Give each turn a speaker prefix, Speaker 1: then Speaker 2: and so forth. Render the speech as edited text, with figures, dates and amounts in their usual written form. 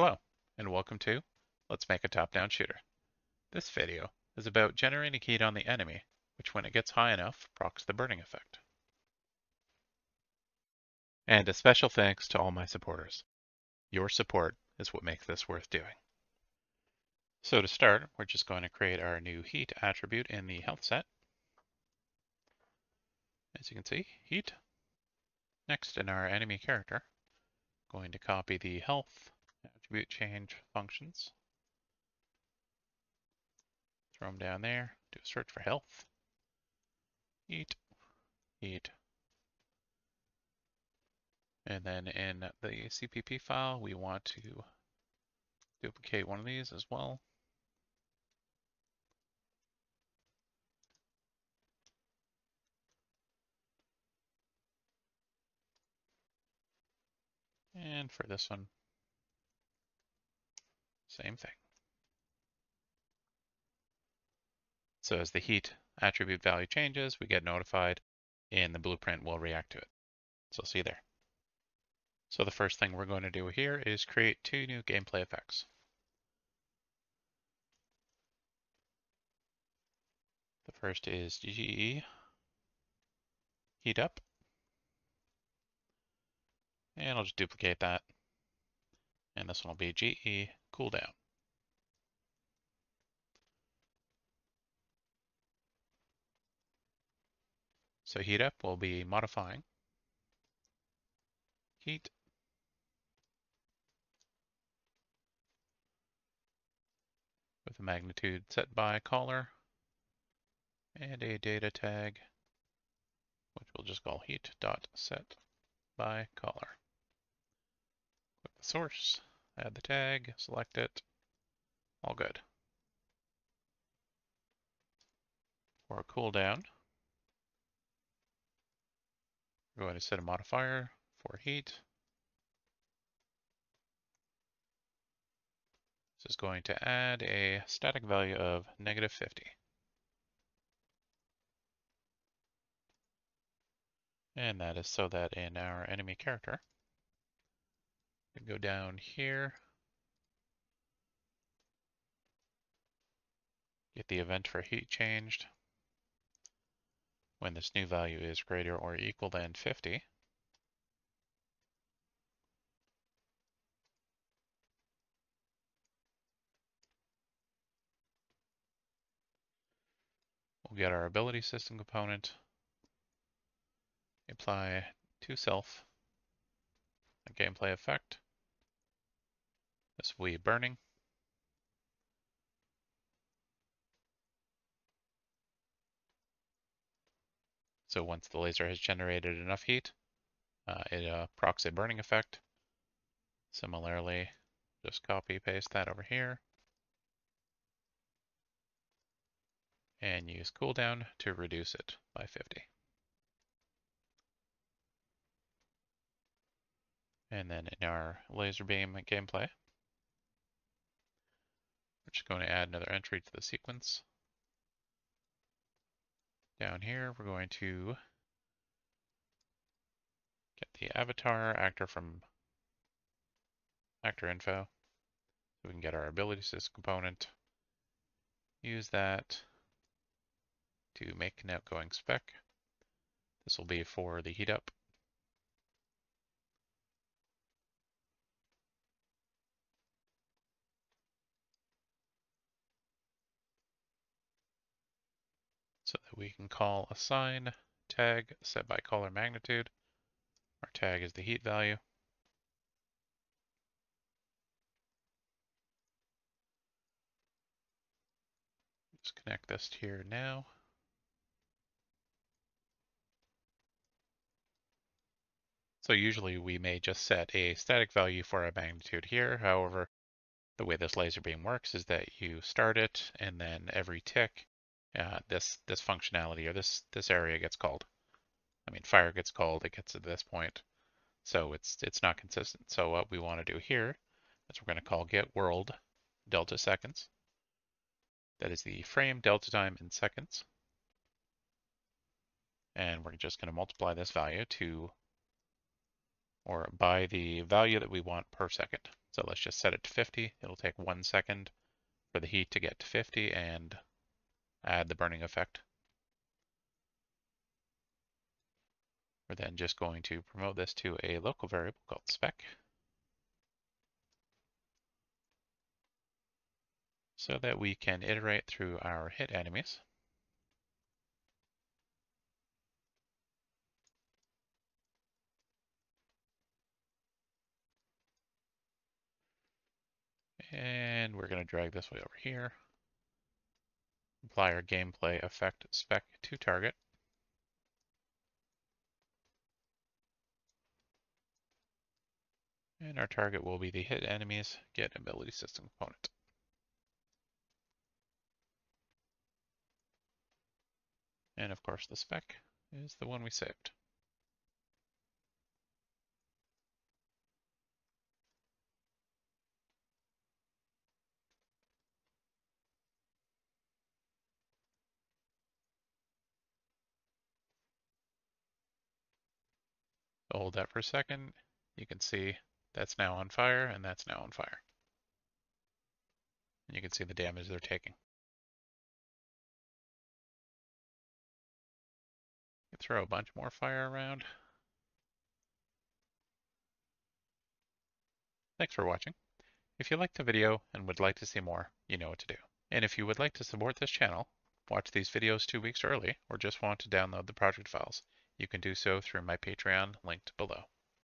Speaker 1: Hello, and welcome to Let's Make a Top-Down Shooter. This video is about generating heat on the enemy, which when it gets high enough, procs the burning effect. And a special thanks to all my supporters. Your support is what makes this worth doing. So to start, we're just going to create our new heat attribute in the health set. As you can see, heat. Next, in our enemy character, going to copy the health attribute change functions. Throw them down there, do a search for health. Heat, heat. And then in the CPP file, we want to duplicate one of these as well. And for this one, same thing. So as the heat attribute value changes, we get notified and the blueprint will react to it. So see there. So the first thing we're going to do here is create two new gameplay effects. The first is GE heat up. And I'll just duplicate that. And this one will be GE cool down. So heat up will be modifying heat with a magnitude SetByCaller and a data tag, which we'll just call heat.setByCaller. Click the source, add the tag, select it, all good. For a cooldown, we're going to set a modifier for heat. This is going to add a static value of -50. And that is so that in our enemy character, we go down here, get the event for heat changed. When this new value is greater or equal than 50, we'll get our ability system component, apply to self a gameplay effect. This will be burning. So once the laser has generated enough heat, it procs a burning effect. Similarly, just copy paste that over here and use cooldown to reduce it by 50. And then in our laser beam gameplay, we're just going to add another entry to the sequence. Down here, we're going to get the avatar actor from actor info. So we can get our ability system component, use that to make an outgoing spec. This will be for the heat up. So that we can call assign tag SetByCaller magnitude. Our tag is the heat value. Just connect this here now. So usually we may just set a static value for a magnitude here. However, the way this laser beam works is that you start it and then every tick, this functionality or this area gets called. I mean, fire gets called, it gets to this point. So it's not consistent. So what we want to do here is we're going to call get world delta seconds. That is the frame delta time in seconds. And we're just going to multiply this value to, or by the value that we want per second. So let's just set it to 50. It'll take 1 second for the heat to get to 50 and add the burning effect. We're then just going to promote this to a local variable called spec, so that we can iterate through our hit enemies. And we're going to drag this way over here. Apply our gameplay effect spec to target. And our target will be the hit enemies get ability system component. And of course the spec is the one we saved. Hold that for a second. You can see that's now on fire and that's now on fire. And you can see the damage they're taking. Throw a bunch more fire around. Thanks for watching. If you liked the video and would like to see more, you know what to do. And if you would like to support this channel, watch these videos 2 weeks early, or just want to download the project files, you can do so through my Patreon linked below.